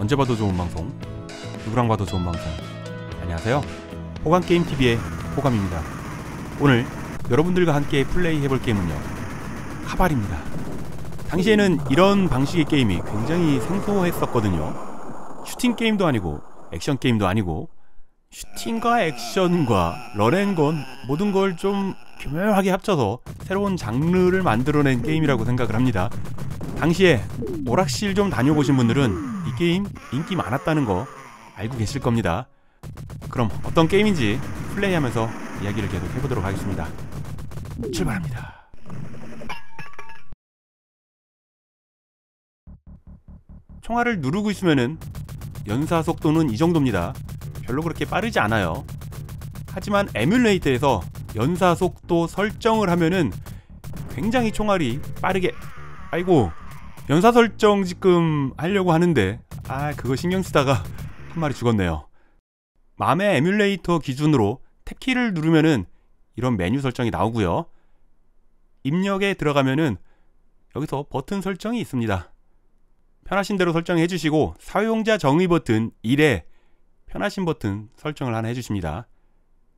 언제 봐도 좋은 방송, 누구랑 봐도 좋은 방송. 안녕하세요, 호감게임TV의 호감입니다. 오늘 여러분들과 함께 플레이해볼 게임은요, 카발입니다. 당시에는 이런 방식의 게임이 굉장히 생소했었거든요. 슈팅 게임도 아니고 액션 게임도 아니고, 슈팅과 액션과 런앤건 모든 걸 좀 교묘하게 합쳐서 새로운 장르를 만들어낸 게임이라고 생각을 합니다. 당시에 오락실 좀 다녀보신 분들은 이 게임 인기 많았다는 거 알고 계실 겁니다. 그럼 어떤 게임인지 플레이하면서 이야기를 계속 해보도록 하겠습니다. 출발합니다. 총알을 누르고 있으면은 연사 속도는 이 정도입니다. 별로 그렇게 빠르지 않아요. 하지만 에뮬레이터에서 연사 속도 설정을 하면은 굉장히 총알이 빠르게, 아이고, 연사 설정 지금 하려고 하는데 그거 신경 쓰다가 한 마리 죽었네요. 맘의 에뮬레이터 기준으로 탭키를 누르면은 이런 메뉴 설정이 나오고요. 입력에 들어가면은 여기서 버튼 설정이 있습니다. 편하신 대로 설정해 주시고, 사용자 정의 버튼 1에 편하신 버튼 설정을 하나 해주십니다.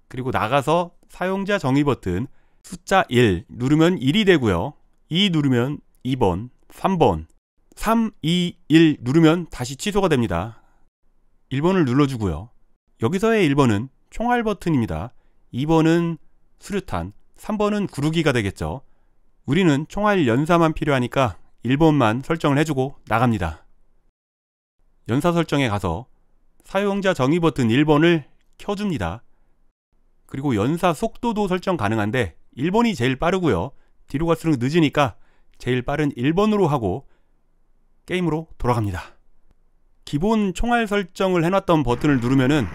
그리고 나가서 사용자 정의 버튼 숫자 1 누르면 1이 되고요. 2 누르면 2번, 3번, 3, 2, 1 누르면 다시 취소가 됩니다. 1번을 눌러주고요. 여기서의 1번은 총알 버튼입니다. 2번은 수류탄, 3번은 구르기가 되겠죠. 우리는 총알 연사만 필요하니까 1번만 설정을 해주고 나갑니다. 연사 설정에 가서 사용자 정의 버튼 1번을 켜줍니다. 그리고 연사 속도도 설정 가능한데 1번이 제일 빠르고요. 뒤로 갈수록 늦으니까 제일 빠른 1번으로 하고 게임으로 돌아갑니다. 기본 총알 설정을 해놨던 버튼을 누르면은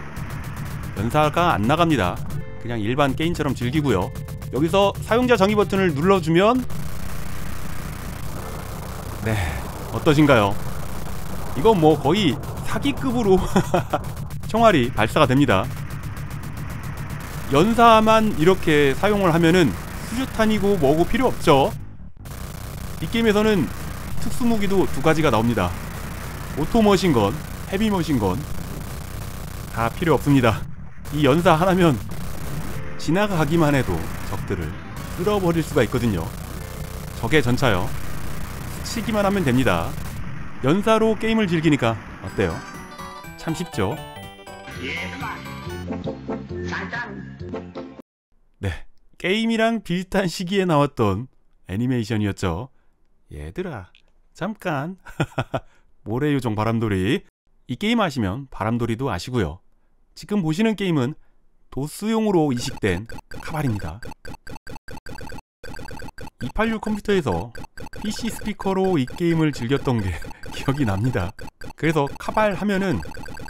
연사가 안 나갑니다. 그냥 일반 게임처럼 즐기고요. 여기서 사용자 정의 버튼을 눌러주면, 네, 어떠신가요? 이건 뭐 거의 사기급으로 총알이 발사가 됩니다. 연사만 이렇게 사용을 하면은 수류탄이고 뭐고 필요 없죠. 이 게임에서는 특수무기도 두 가지가 나옵니다. 오토머신건, 헤비머신건 다 필요 없습니다. 이 연사 하나면 지나가기만 해도 적들을 쓸어버릴 수가 있거든요. 적의 전차요, 스치기만 하면 됩니다. 연사로 게임을 즐기니까 어때요? 참 쉽죠? 네, 게임이랑 비슷한 시기에 나왔던 애니메이션이었죠. 얘들아 잠깐 모래요정 바람돌이. 이 게임 아시면 바람돌이도 아시고요. 지금 보시는 게임은 도스용으로 이식된 카발입니다. 286 컴퓨터에서 PC 스피커로 이 게임을 즐겼던 게 기억이 납니다. 그래서 카발 하면은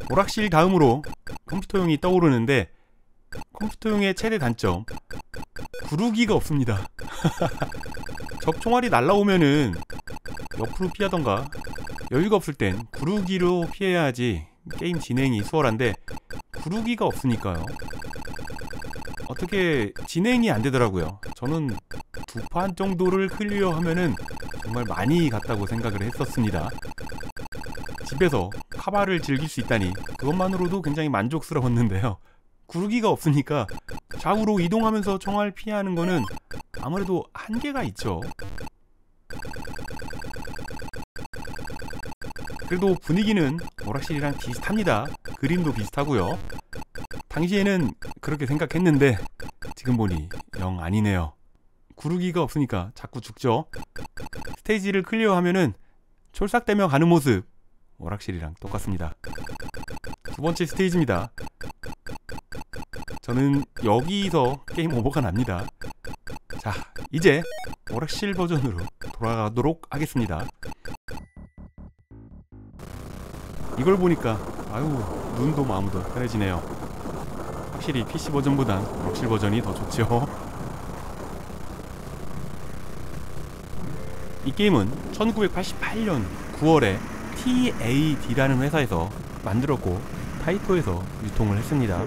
오락실 다음으로 컴퓨터용이 떠오르는데, 컴퓨터용의 최대 단점, 구르기가 없습니다. 적 총알이 날라오면은 옆으로 피하던가, 여유가 없을 땐 구르기로 피해야지 게임 진행이 수월한데 구르기가 없으니까요, 어떻게 진행이 안 되더라고요. 저는 2판 정도를 클리어하면은 정말 많이 갔다고 생각을 했었습니다. 집에서 카발을 즐길 수 있다니 그것만으로도 굉장히 만족스러웠는데요. 구르기가 없으니까 좌우로 이동하면서 총알 피하는 거는 아무래도 한계가 있죠. 그래도 분위기는 오락실이랑 비슷합니다. 그림도 비슷하고요. 당시에는 그렇게 생각했는데 지금 보니 영 아니네요. 구르기가 없으니까 자꾸 죽죠. 스테이지를 클리어하면은 촐싹대며 가는 모습, 오락실이랑 똑같습니다. 두 번째 스테이지입니다. 저는 여기서 게임 오버가 납니다. 자, 이제 오락실 버전으로 돌아가도록 하겠습니다. 이걸 보니까 눈도 마음도 편해지네요. 확실히 PC 버전보단 오락실 버전이 더 좋죠. 이 게임은 1988년 9월에 TAD라는 회사에서 만들었고 타이토에서 유통을 했습니다.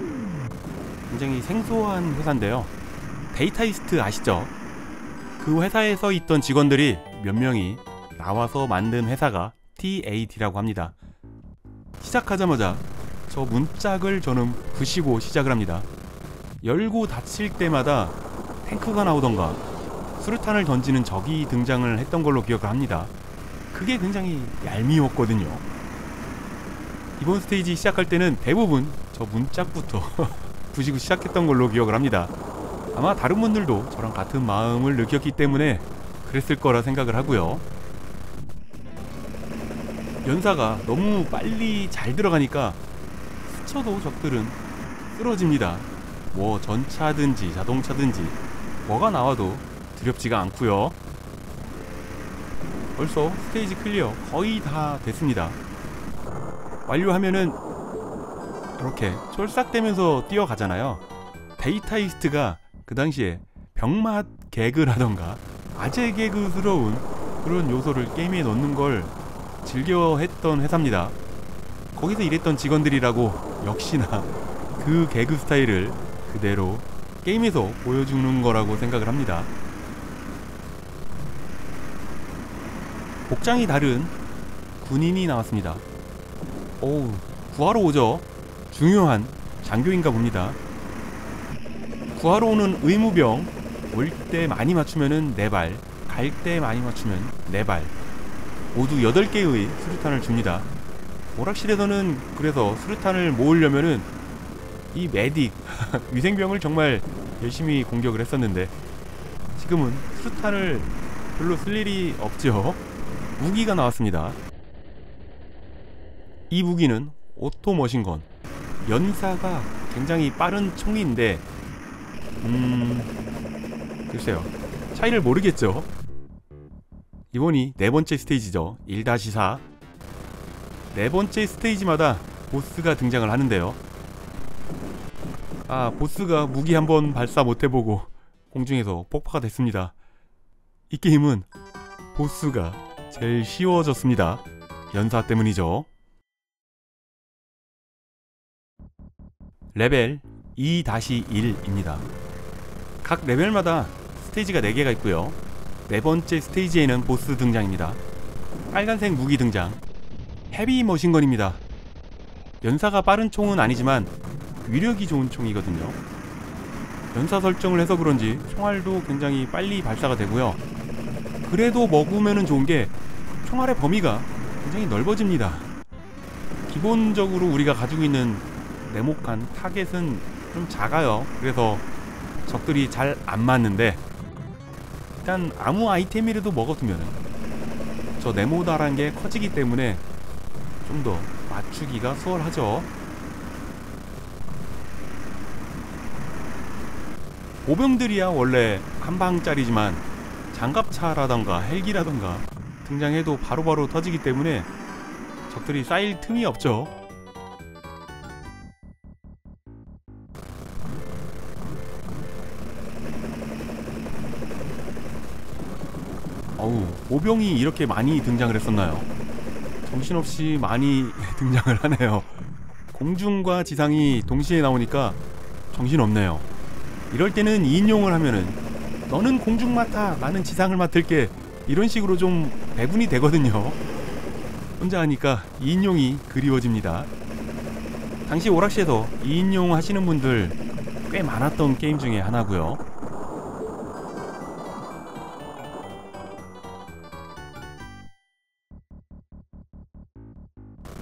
굉장히 생소한 회사인데요. 데이타이스트 아시죠? 그 회사에서 있던 직원들이 몇 명이 나와서 만든 회사가 TAD라고 합니다. 시작하자마자 저 문짝을 저는 부시고 시작을 합니다. 열고 닫힐 때마다 탱크가 나오던가 수류탄을 던지는 적이 등장을 했던 걸로 기억을 합니다. 그게 굉장히 얄미웠거든요. 이번 스테이지 시작할 때는 대부분 저 문짝부터 부시고 시작했던 걸로 기억을 합니다. 아마 다른 분들도 저랑 같은 마음을 느꼈기 때문에 그랬을 거라 생각을 하고요. 연사가 너무 빨리 잘 들어가니까 스쳐도 적들은 쓰러집니다. 뭐 전차든지 자동차든지 뭐가 나와도 두렵지가 않고요. 벌써 스테이지 클리어 거의 다 됐습니다. 완료하면은 이렇게 쫄싹대면서 뛰어가잖아요. 데이타이스트가 그 당시에 병맛 개그라던가 아재 개그스러운 그런 요소를 게임에 넣는 걸 즐겨 했던 회사입니다. 거기서 일했던 직원들이라고 역시나 그 개그 스타일을 그대로 게임에서 보여주는 거라고 생각을 합니다. 복장이 다른 군인이 나왔습니다. 오우, 구하러 오죠. 중요한 장교인가 봅니다. 구하러 오는 의무병, 올 때 많이 맞추면은 4발, 갈 때 많이 맞추면 4발, 모두 8개의 수류탄을 줍니다. 오락실에서는 그래서 수류탄을 모으려면은 이 메딕 위생병을 정말 열심히 공격을 했었는데 지금은 수류탄을 별로 쓸 일이 없죠. 무기가 나왔습니다. 이 무기는 오토머신건, 연사가 굉장히 빠른 총인데 글쎄요, 차이를 모르겠죠. 이번이 4번째 스테이지죠. 1-4. 4번째 스테이지마다 보스가 등장을 하는데요. 보스가 무기 한번 발사 못해보고 공중에서 폭파가 됐습니다. 이 게임은 보스가 제일 쉬워졌습니다. 연사 때문이죠. 레벨 2-1입니다. 각 레벨마다 스테이지가 4개가 있고요. 4번째 스테이지에는 보스 등장입니다. 빨간색 무기 등장, 헤비 머신건입니다. 연사가 빠른 총은 아니지만 위력이 좋은 총이거든요. 연사 설정을 해서 그런지 총알도 굉장히 빨리 발사가 되고요. 그래도 먹으면 좋은 게 총알의 범위가 굉장히 넓어집니다. 기본적으로 우리가 가지고 있는 네모칸 타겟은 좀 작아요. 그래서 적들이 잘 안 맞는데 일단 아무 아이템이라도 먹어두면 저 네모다란 게 커지기 때문에 좀 더 맞추기가 수월하죠. 보병들이야 원래 한 방짜리지만 장갑차라던가 헬기라던가 등장해도 바로바로 터지기 때문에 적들이 쌓일 틈이 없죠. 어우, 보병이 이렇게 많이 등장을 했었나요? 정신없이 많이 등장을 하네요. 공중과 지상이 동시에 나오니까 정신없네요. 이럴 때는 2인용을 하면은 너는 공중 맡아, 나는 지상을 맡을게, 이런 식으로 좀 배분이 되거든요. 혼자 하니까 2인용이 그리워집니다. 당시 오락실에서 2인용 하시는 분들 꽤 많았던 게임 중에 하나고요.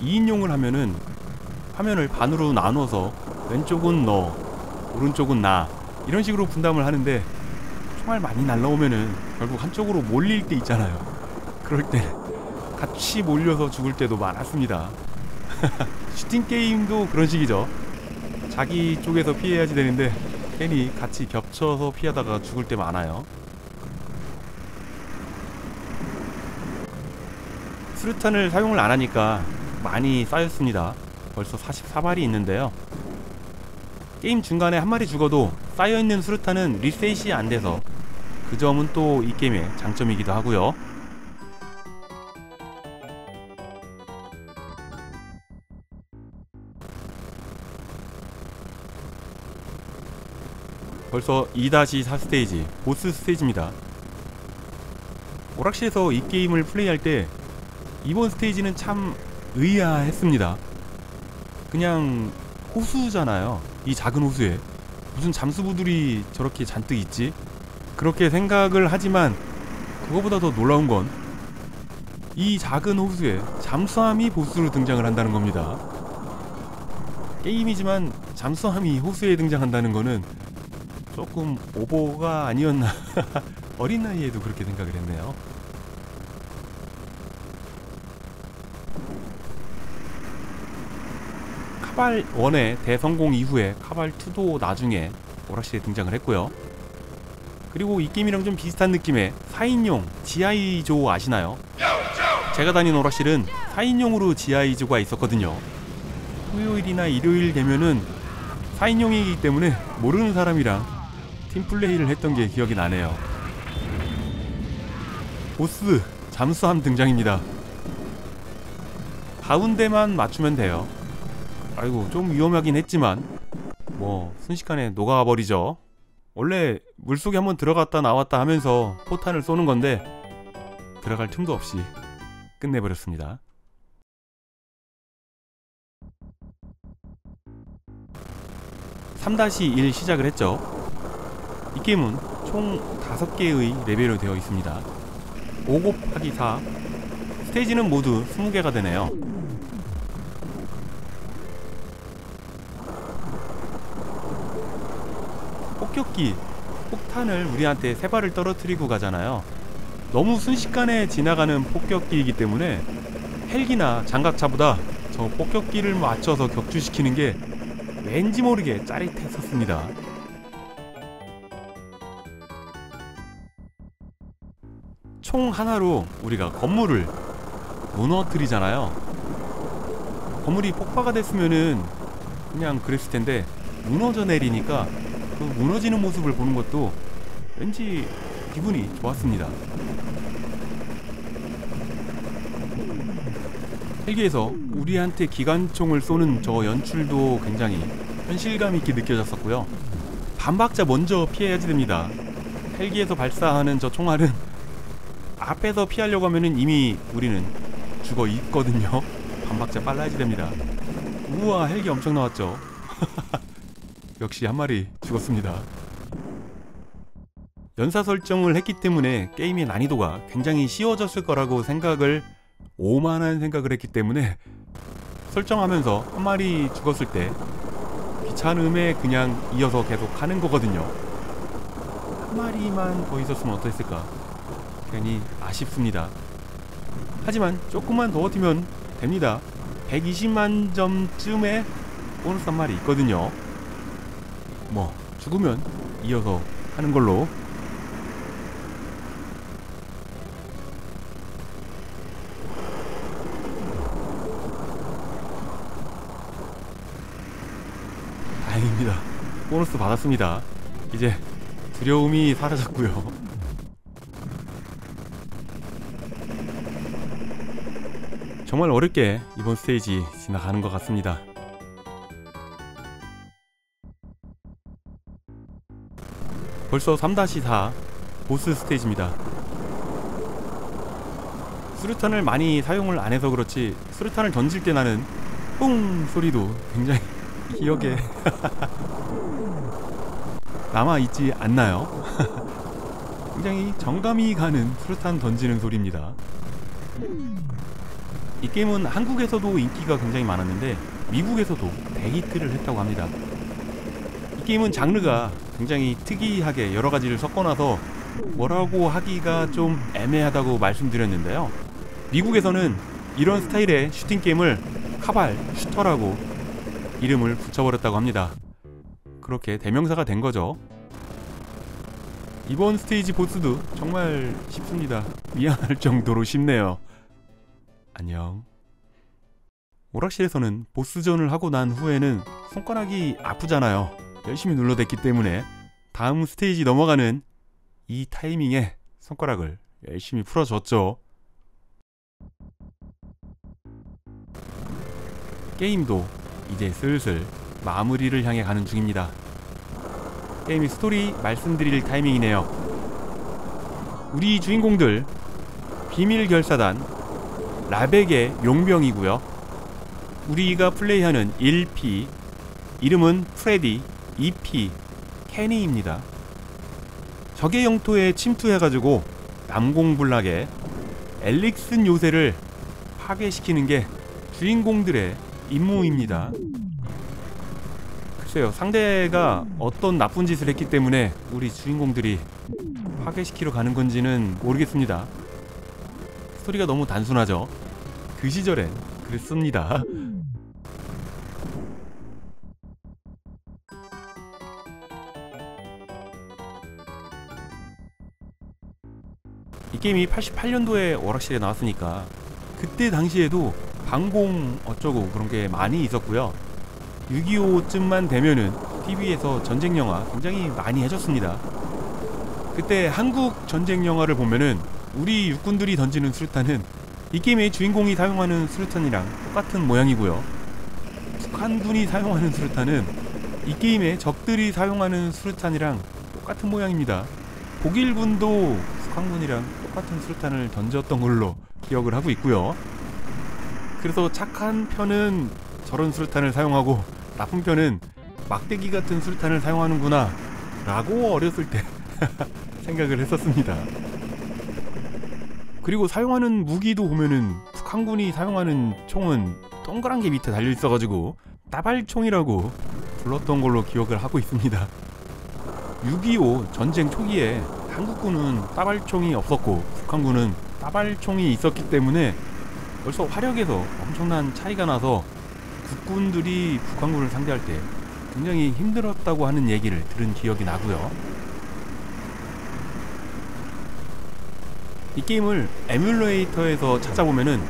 (2인용을) 하면은 화면을 반으로 나눠서 왼쪽은 너, 오른쪽은 나, 이런 식으로 분담을 하는데 총알 많이 날라오면은 결국 한쪽으로 몰릴 때 있잖아요. 그럴 때 같이 몰려서 죽을 때도 많았습니다. 슈팅 게임도 그런 식이죠. 자기 쪽에서 피해야지 되는데 괜히 같이 겹쳐서 피하다가 죽을 때 많아요. 수류탄을 사용을 안 하니까 많이 쌓였습니다. 벌써 44발이 있는데요. 게임 중간에 한 마리 죽어도 쌓여있는 수류탄은 리셋이 안 돼서 그 점은 또 이 게임의 장점이기도 하고요. 벌써 2-4 스테이지, 보스 스테이지입니다. 오락실에서 이 게임을 플레이할 때 이번 스테이지는 참 의아했습니다. 그냥 호수잖아요. 이 작은 호수에 무슨 잠수부들이 저렇게 잔뜩 있지? 그렇게 생각을 하지만 그거보다 더 놀라운 건 이 작은 호수에 잠수함이 보스로 등장을 한다는 겁니다. 게임이지만 잠수함이 호수에 등장한다는 거는 조금 오버가 아니었나. 어린 나이에도 그렇게 생각을 했네요. 카발 1의 대성공 이후에 카발 2도 나중에 오락실에 등장을 했고요. 그리고 이 게임이랑 좀 비슷한 느낌의 4인용 지아이조 아시나요? 제가 다닌 오락실은 4인용으로 지아이조가 있었거든요. 토요일이나 일요일 되면은 4인용이기 때문에 모르는 사람이랑 팀플레이를 했던 게 기억이 나네요. 보스 잠수함 등장입니다. 가운데만 맞추면 돼요. 아이고 좀 위험하긴 했지만 뭐 순식간에 녹아버리죠. 원래 물속에 한번 들어갔다 나왔다 하면서 포탄을 쏘는 건데 들어갈 틈도 없이 끝내버렸습니다. (3-1) 시작을 했죠. 이 게임은 총 5개의 레벨로 되어 있습니다. 5곱하기4 스테이지는 모두 20개가 되네요. 폭격기, 폭탄을 우리한테 3발을 떨어뜨리고 가잖아요. 너무 순식간에 지나가는 폭격기이기 때문에 헬기나 장갑차보다 저 폭격기를 맞춰서 격추시키는 게 왠지 모르게 짜릿했었습니다. 총 하나로 우리가 건물을 무너뜨리잖아요. 건물이 폭파가 됐으면은 그냥 그랬을 텐데 무너져 내리니까 그 무너지는 모습을 보는 것도 왠지 기분이 좋았습니다. 헬기에서 우리한테 기관총을 쏘는 저 연출도 굉장히 현실감 있게 느껴졌었고요. 반박자 먼저 피해야지 됩니다. 헬기에서 발사하는 저 총알은 앞에서 피하려고 하면은 이미 우리는 죽어 있거든요. 반박자 빨라야지 됩니다. 우와, 헬기 엄청 나왔죠. 역시 한 마리 죽었습니다. 연사 설정을 했기 때문에 게임의 난이도가 굉장히 쉬워졌을 거라고 생각을 오만한 생각을 했기 때문에 설정하면서 한 마리 죽었을 때 귀찮음에 그냥 이어서 계속 하는 거거든요. 한 마리만 더 있었으면 어땠을까 괜히 아쉽습니다. 하지만 조금만 더 버티면 됩니다. 120만 점쯤에 보너스 한 마리 있거든요. 뭐 죽으면 이어서 하는 걸로. 다행입니다. 보너스 받았습니다. 이제 두려움이 사라졌고요. 정말 어렵게 이번 스테이지 지나가는 것 같습니다. 벌써 3-4 보스 스테이지입니다. 수류탄을 많이 사용을 안 해서 그렇지 수류탄을 던질 때 나는 뿡 소리도 굉장히 기억에 남아있지 않나요? 굉장히 정감이 가는 수류탄 던지는 소리입니다. 이 게임은 한국에서도 인기가 굉장히 많았는데 미국에서도 대히트를 했다고 합니다. 이 게임은 장르가 굉장히 특이하게 여러가지를 섞어놔서 뭐라고 하기가 좀 애매하다고 말씀드렸는데요. 미국에서는 이런 스타일의 슈팅 게임을 카발 슈터라고 이름을 붙여버렸다고 합니다. 그렇게 대명사가 된 거죠. 이번 스테이지 보스도 정말 쉽습니다. 미안할 정도로 쉽네요. 안녕. 오락실에서는 보스전을 하고 난 후에는 손가락이 아프잖아요. 열심히 눌러댔기 때문에 다음 스테이지 넘어가는 이 타이밍에 손가락을 열심히 풀어줬죠. 게임도 이제 슬슬 마무리를 향해 가는 중입니다. 게임의 스토리 말씀드릴 타이밍이네요. 우리 주인공들 비밀결사단 라벡의 용병이고요. 우리가 플레이하는 1P, 이름은 프레디, 2P, 케니입니다. 적의 영토에 침투해가지고 남공불락의 엘릭슨 요새를 파괴시키는 게 주인공들의 임무입니다. 글쎄요, 상대가 어떤 나쁜 짓을 했기 때문에 우리 주인공들이 파괴시키러 가는 건지는 모르겠습니다. 스토리가 너무 단순하죠. 그 시절엔 그랬습니다. 이 게임이 88년도에 오락실에 나왔으니까 그때 당시에도 방공 어쩌고 그런 게 많이 있었고요. 6.25쯤만 되면은 TV에서 전쟁 영화 굉장히 많이 해줬습니다. 그때 한국 전쟁 영화를 보면은 우리 육군들이 던지는 수류탄은 이 게임의 주인공이 사용하는 수류탄이랑 똑같은 모양이고요. 북한군이 사용하는 수류탄은 이 게임의 적들이 사용하는 수류탄이랑 똑같은 모양입니다. 독일군도 북한군이랑 똑같은 수류탄을 던졌던 걸로 기억을 하고 있고요. 그래서 착한 편은 저런 수류탄을 사용하고 나쁜 편은 막대기 같은 수류탄을 사용하는구나 라고 어렸을 때 생각을 했었습니다. 그리고 사용하는 무기도 보면은 북한군이 사용하는 총은 동그란 게 밑에 달려 있어가지고 따발총이라고 불렀던 걸로 기억을 하고 있습니다. 6.25 전쟁 초기에 한국군은 따발총이 없었고 북한군은 따발총이 있었기 때문에 벌써 화력에서 엄청난 차이가 나서 국군들이 북한군을 상대할 때 굉장히 힘들었다고 하는 얘기를 들은 기억이 나고요. 이 게임을 에뮬레이터에서 찾아보면은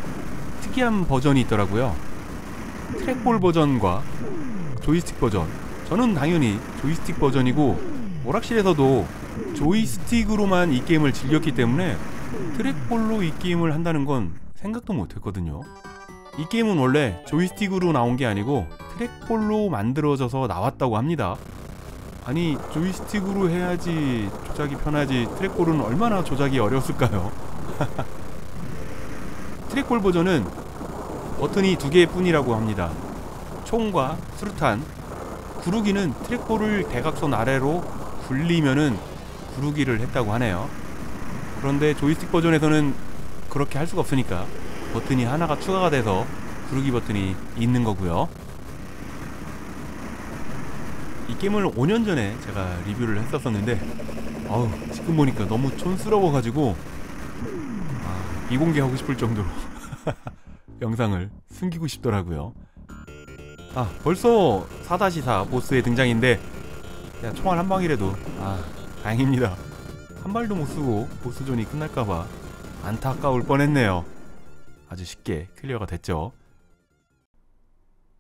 특이한 버전이 있더라고요. 트랙볼 버전과 조이스틱 버전. 저는 당연히 조이스틱 버전이고 오락실에서도 조이스틱으로만 이 게임을 즐겼기 때문에 트랙볼로 이 게임을 한다는 건 생각도 못했거든요. 이 게임은 원래 조이스틱으로 나온 게 아니고 트랙볼로 만들어져서 나왔다고 합니다. 아니, 조이스틱으로 해야지 조작이 편하지 트랙볼은 얼마나 조작이 어려웠을까요? 트랙볼 버전은 버튼이 2개 뿐이라고 합니다. 총과 수류탄, 구르기는 트랙볼을 대각선 아래로 굴리면은 구르기를 했다고 하네요. 그런데 조이스틱 버전에서는 그렇게 할 수가 없으니까 버튼이 하나가 추가가 돼서 구르기 버튼이 있는 거고요. 이 게임을 5년 전에 제가 리뷰를 했었었는데 지금 보니까 너무 촌스러워가지고 비공개하고 싶을 정도로 영상을 숨기고 싶더라고요. 벌써 4-4 보스의 등장인데 총알 한 방이라도 다행입니다. 한 발도 못 쓰고 보스존이 끝날까봐 안타까울 뻔했네요. 아주 쉽게 클리어가 됐죠.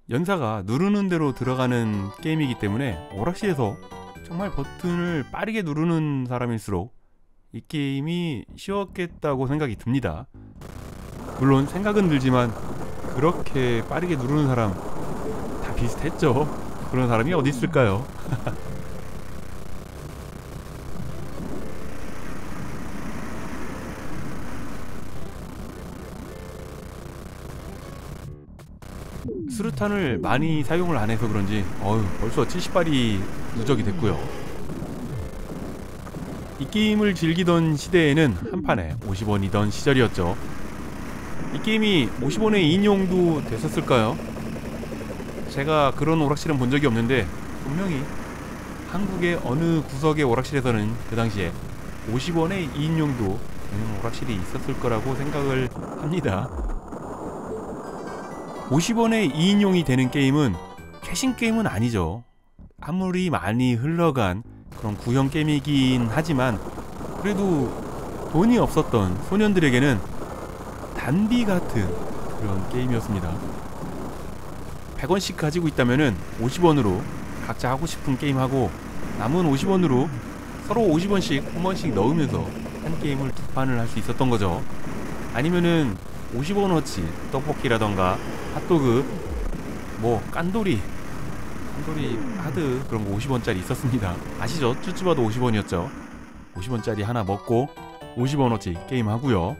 연사가 누르는 대로 들어가는 게임이기 때문에 오락실에서 정말 버튼을 빠르게 누르는 사람일수록 이 게임이 쉬웠겠다고 생각이 듭니다. 물론 생각은 들지만 그렇게 빠르게 누르는 사람 다 비슷했죠. 그런 사람이 어디 있을까요? 수류탄을 많이 사용을 안 해서 그런지 벌써 70발이 누적이 됐고요. 이 게임을 즐기던 시대에는 한 판에 50원이던 시절이었죠. 이 게임이 50원의 인용도 됐었을까요? 제가 그런 오락실은 본 적이 없는데 분명히 한국의 어느 구석의 오락실에서는 그 당시에 50원의 2인용도 되는 오락실이 있었을 거라고 생각을 합니다. 50원의 2인용이 되는 게임은 최신 게임은 아니죠. 아무리 많이 흘러간 그런 구형 게임이긴 하지만 그래도 돈이 없었던 소년들에게는 단비 같은 그런 게임이었습니다. 100원씩 가지고 있다면은 50원으로 각자 하고 싶은 게임하고 남은 50원으로 서로 50원씩 한 번씩 넣으면서 한 게임을 2판을 할 수 있었던 거죠. 아니면은 50원어치 떡볶이라던가 핫도그, 깐돌이 하드 그런 거 50원짜리 있었습니다. 아시죠? 쭈쭈바도 50원이었죠. 50원짜리 하나 먹고 50원어치 게임 하고요.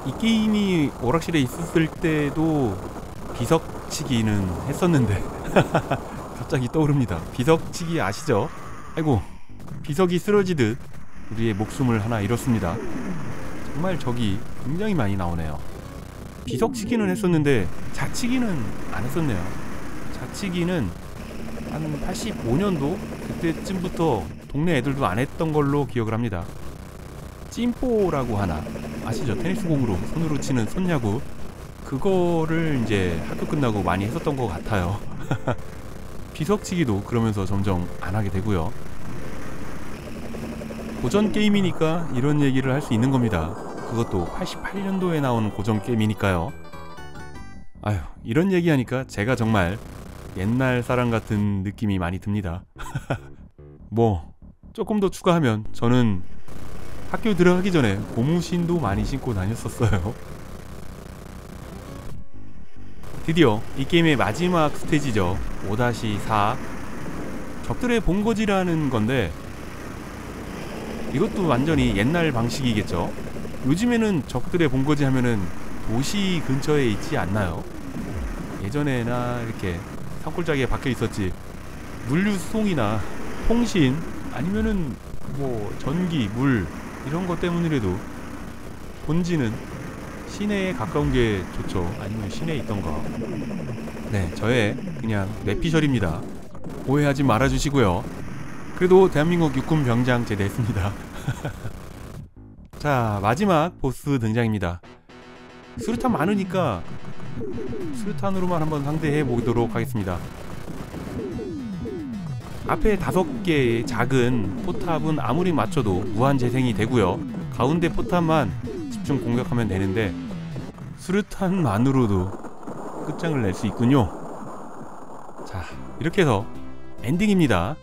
이 게임이 오락실에 있었을 때도 비석치기는 했었는데 갑자기 떠오릅니다. 비석치기 아시죠? 아이고, 비석이 쓰러지듯 우리의 목숨을 하나 잃었습니다. 정말 적이 굉장히 많이 나오네요. 비석치기는 했었는데 자치기는 안 했었네요. 자치기는 한 85년도 그때쯤부터 동네 애들도 안 했던 걸로 기억을 합니다. 찜뽀라고 하나 아시죠? 테니스공으로 손으로 치는 손야구, 그거를 이제 학교 끝나고 많이 했었던 것 같아요. 비석치기도 그러면서 점점 안 하게 되고요. 고전 게임이니까 이런 얘기를 할 수 있는 겁니다. 그것도 88년도에 나온 고전 게임이니까요. 아휴, 이런 얘기하니까 제가 정말 옛날 사람 같은 느낌이 많이 듭니다. 뭐 조금 더 추가하면 저는 학교 들어가기 전에 고무신도 많이 신고 다녔었어요. 드디어 이 게임의 마지막 스테이지죠. 5-4 적들의 본거지라는 건데, 이것도 완전히 옛날 방식이겠죠. 요즘에는 적들의 본거지 하면은 도시 근처에 있지 않나요? 예전에나 이렇게 산골짜기에 박혀 있었지, 물류 수송이나 통신 아니면은 뭐 전기, 물 이런 것 때문이라도 본지는 시내에 가까운 게 좋죠. 아니면 시내에 있던가. 네, 저의 그냥 뇌피셜입니다. 오해하지 말아주시고요. 그래도 대한민국 육군 병장 제대했습니다. 자, 마지막 보스 등장입니다. 수류탄 많으니까 수류탄으로만 한번 상대해 보도록 하겠습니다. 앞에 5개의 작은 포탑은 아무리 맞춰도 무한 재생이 되고요. 가운데 포탑만 집중 공격하면 되는데 수류탄만으로도 끝장을 낼 수 있군요. 자, 이렇게 해서 엔딩입니다.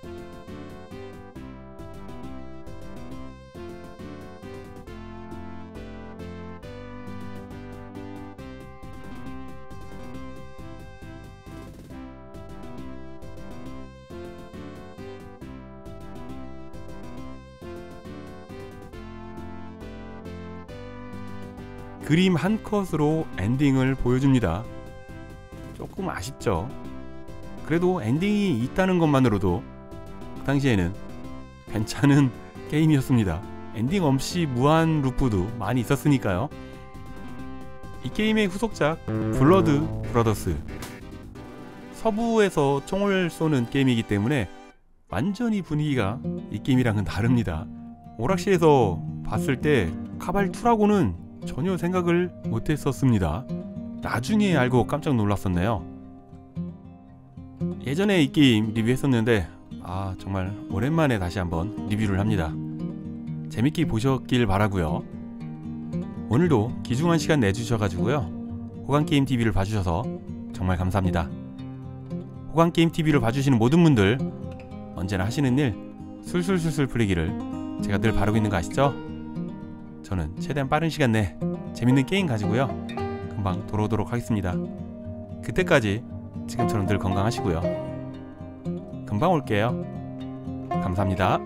그림 한 컷으로 엔딩을 보여줍니다. 조금 아쉽죠? 그래도 엔딩이 있다는 것만으로도 그 당시에는 괜찮은 게임이었습니다. 엔딩 없이 무한 루프도 많이 있었으니까요. 이 게임의 후속작 블러드 브라더스, 서부에서 총을 쏘는 게임이기 때문에 완전히 분위기가 이 게임이랑은 다릅니다. 오락실에서 봤을 때 카발2라고는 전혀 생각을 못했었습니다. 나중에 알고 깜짝 놀랐었네요. 예전에 이 게임 리뷰했었는데 정말 오랜만에 다시 한번 리뷰를 합니다. 재밌게 보셨길 바라고요. 오늘도 귀중한 시간 내주셔가지고요, 호강게임TV를 봐주셔서 정말 감사합니다. 호강게임TV를 봐주시는 모든 분들 언제나 하시는 일 술술술술 풀리기를 제가 늘 바라고 있는 거 아시죠? 저는 최대한 빠른 시간 내에 재밌는 게임 가지고요 금방 돌아오도록 하겠습니다. 그때까지 지금처럼 늘 건강하시고요. 금방 올게요. 감사합니다.